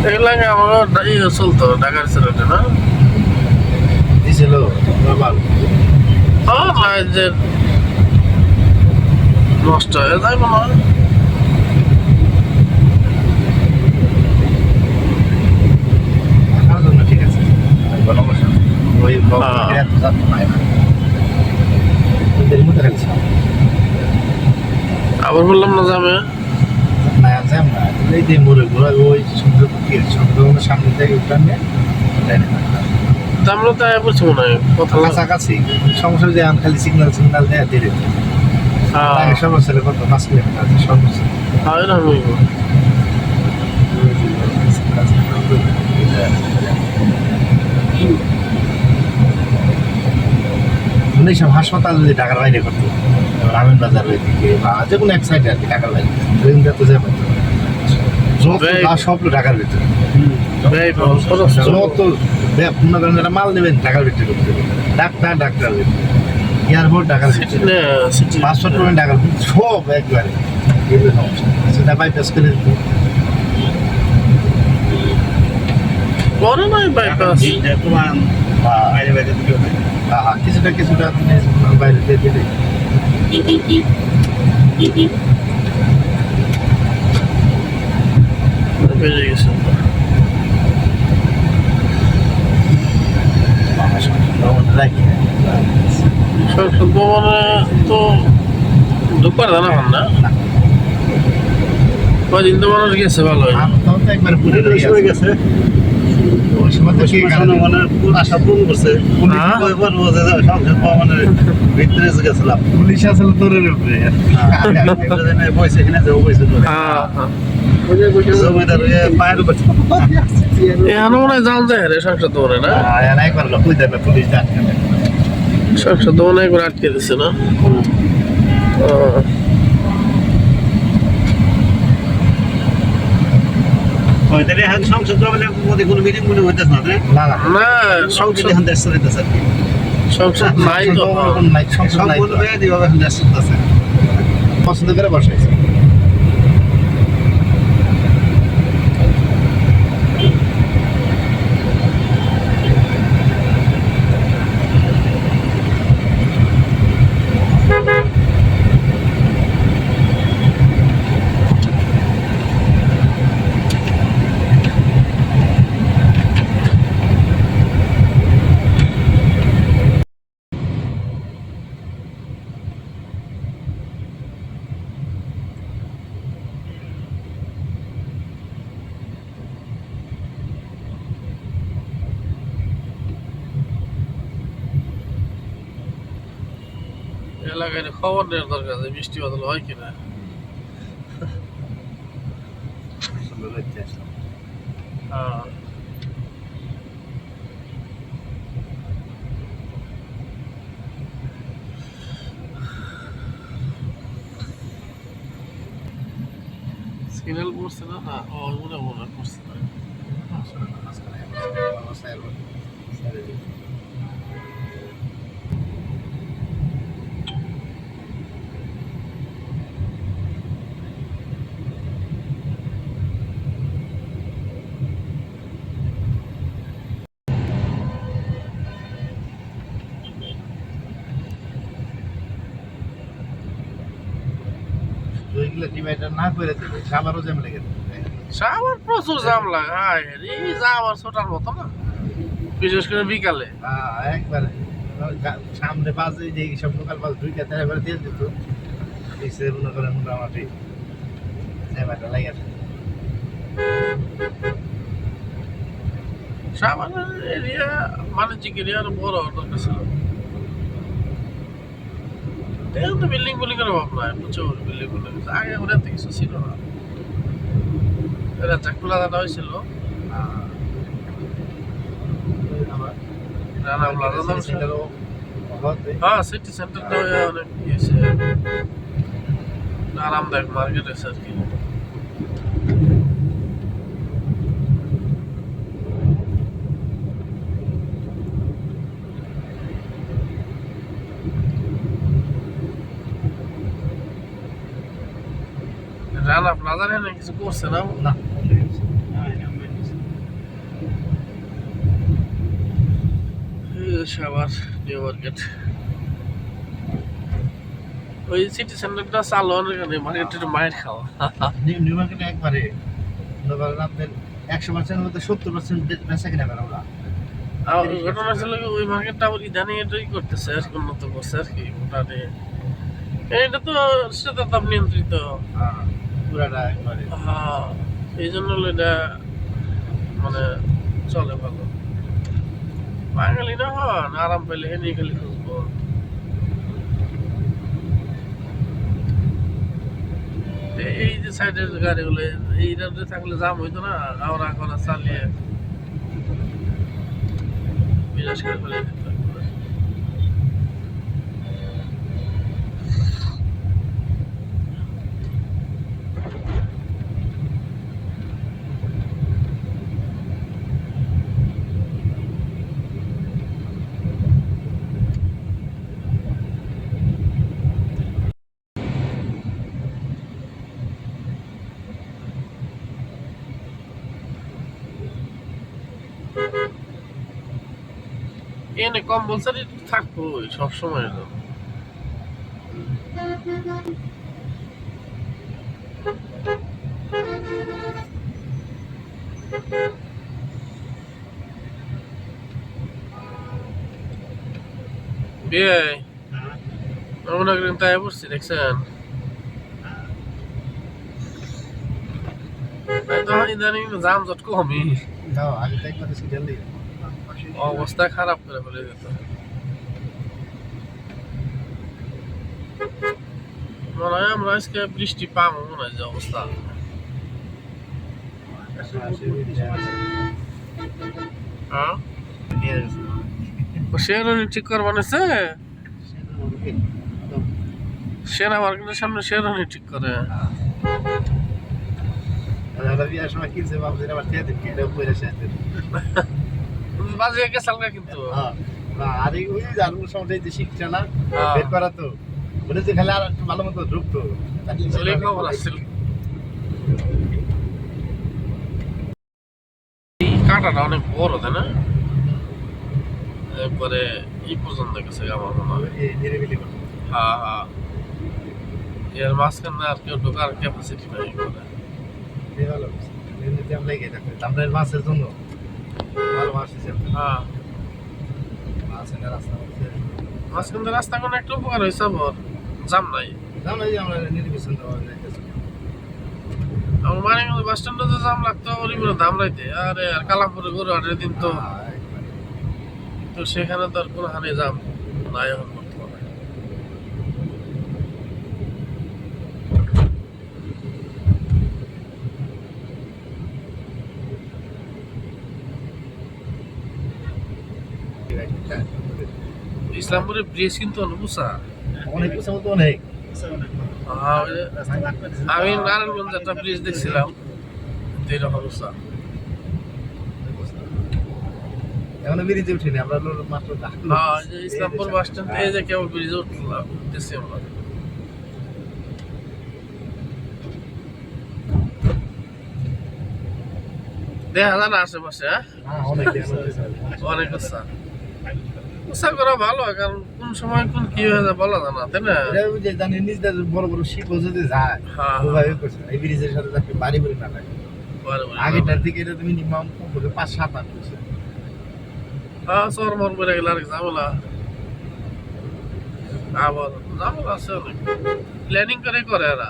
এগুলো আগে আমার ইয়ে চলতো ঢাকার সিলেটে না দিছিল বাবা যে নষ্ট হয়ে যায় মনে হয় থাকার জন্য ঠিক আছে কোনো সমস্যা নেই। ওই ওদের মধ্যে রাখছি আবার বললাম না যাবে না জ্যাম না এই যে মোড়ে ঘোরা ওই সমুদ্রের সামনে থেকে উঠানে আমরা তো বলছি মনে হয় কথা কাছাকাছি সমস্যা যে খালি সিগন্যাল সিগন্যাল দেয় ধীরে সমস্যা কত 5 কিলোমিটার আছে সমস্যা হয় না আমি সব হাসপাতাল যদি ঢাকার বাইরে করতো রামেন বাজার ওই দিকে বা যে কোনো এক সাইডে আর কি ঢাকার বাইরে তো যাবে সব ঢাকার ভিতরে যত মনে করেন একটা মাল নেবেন ঢাকার ভিতরে করতে ডাক্তার এয়ারপোর্ট ঢাকার ভিতরে পাসপোর্ট করবেন ঢাকার ভিতরে সব একবারে সেটা বাইপাস করে দিত বড় নয় বাইপাস কিছুটা বাইরে দিয়ে দিলে বেজে গেছে সংসদ ভবনে তো ঢুকবার জানা হন না কয়দিন তো মানুষ গেছে ভালো একবারে পুরো গেছে পুলিশ আসলে তোরের উপরে এখানে মনে হয় জাল যায় রে সংসদ ভবনে না একবার পুলিশ সংসদ ভবনে একবার আটকে দিচ্ছে না সংসদ কোনো মিটিং মনে হইতেছে না না সংসদ সংসদ নাই তো পছন্দ করে বসাইছে এলাকায় খবর নেওয়ার দরকার আছে বৃষ্টি বাদল হয় কিনা হ্যাঁ সিগন্যাল পড়ছে না না ও মনে পড়ছে না না করে দেবে সাবারও জ্যাম লেগে সাবার প্রচুর জাম লাগায় এই জাম আর ছোটার মতো না বিশেষ করে বিকালে একবারে সামনে বাজে যে সব লোকাল বাস দুইটা তেরে দিয়ে দিত এসে মনে করেন মোটামুটি জ্যামাটা লাগে সাবানের এরিয়া বাণিজ্যিক এরিয়া আরো বড় দরকার ছিল এখন তো বিল্ডিং করে অভাব নাই প্রচুর বিল্ডিং আগে ওরা তো কিছু ছিল না এরা চাকুলা দাদা হয়েছিল হ্যাঁ সিটি সেন্টারটা অনেক আরামদায়ক মার্কেট আছে আর কি রানা প্লাজার এনে কিছু করছে না না বাংলাদেশে আবার নিউ মার্কেট ওই সিটি সেন্টারটা চালু অনেক মার্কেটের মায়ের খাওয়া নিউ মার্কেটে একবারে ধরেন আপনার 100% মধ্যে 70% বেচা কিনা করে ওরা। ঘটনা ছিল কি, ওই মার্কেটটা আবার ইদানিং এটাই করতেছে আর কি, উন্নত করছে আর কি ওটাতে। এটা তো সেটা তাপ নিয়ন্ত্রিত, পুরাটা একবারে। হ্যাঁ, এই জন্য এটা মানে চলে ভালো। বাঙালি না হন আরাম পেলে এনে খালি খুঁজবো। এই যে সাইডের গাড়িগুলো এই রোডে থাকলে জাম হইতো না, আওড়া করা চালিয়ে বিরাজ করে ফেলে দিত। এনে কম্পালসারি থাকবো সবসময়। বিয়ে মনে করেন তাই বসছি দেখছেন, ইদানিং জাম জট কমই, আগে তো একবারে সিরিয়াল দিয়ে অবস্থা খারাপ করে ফেলে দিত। মনে হয় আমরা আজকে বৃষ্টি পাবো, মনে হয় যে অবস্থা। হ্যাঁ, শেরনি ঠিক করবা নেছে, সেনা মার্কেটের সামনে শেরনি ঠিক করে। বিয়ার সময় কিনছে বাবুদের আবার খেয়ে দিন এটা পয়সা শেষ দিন বাজে গেছাল না কিন্তু। আর এই ওই জানুর সময় যে শিখছে না বের করা, তো বলে যে খালি আর একটু ভালো মতো ঢুকতো খবর আসছিল। এই কাঁটাটা অনেক বড় তাই না, একবারে এই পর্যন্ত গেছে আমার মনে হয়। নিরিবিলি করতো। হ্যাঁ হ্যাঁ, এর মাঝখানে আর কেউ ঢোকার ক্যাপাসিটি নাই। ভালো জ্যাম লেগে থাকে আমাদের মাছের জন্য, ভালো মাছ হিসেবে। হ্যাঁ, মাছের রাস্তা মাঝখানে রাস্তা কোনো একটা উপকার হয়েছে, আবার জাম নাই। জানো যে আমরা নির্বাচন আমার মানিকগঞ্জ বাস স্ট্যান্ডে যে জাম লাগতো ওরিগুলো দাম রাইতে, আরে আর কালামপুরে গরু হাটের দিন তো, তো সেখানে তো আর কোনো হানে জাম নাই এখন বর্তমানে। ইসলামপুরের ব্রিজ কিন্তু অনেক উঁচা, অনেক কিছু মতো অনেক। আমি নারায়ণগঞ্জ একটা ব্রিজ দেখছিলাম এরকম উঁচা। এখন ব্রিজে উঠিনি আমরা, মাত্র হ্যাঁ, যে ইসলামপুর বাস স্ট্যান্ড এই যে কেবল ব্রিজে উঠলাম, উঠতেছি আমরা। দেখা যায় না আশেপাশে, অনেক অনেক উঁচা। উঁচা করা ভালো, কারণ কোন সময় কোন কি হয়ে যায় বলা যায় না, তাই না? জানি নিজেদের বড় বড় শিপ যদি যায় হ্যাঁ, ওভাবে করছে এই ব্রিজের সাথে যাতে বাড়ি বাড়ি না থাকে। আগেটার দিকে এটা মিনিমাম 5-7-8 করছে। হ্যাঁ, চরমর বেড়ে গেলে আরেক ঝামেলা, আবার ঝামেলা আছে অনেক, প্ল্যানিং করে করে এরা।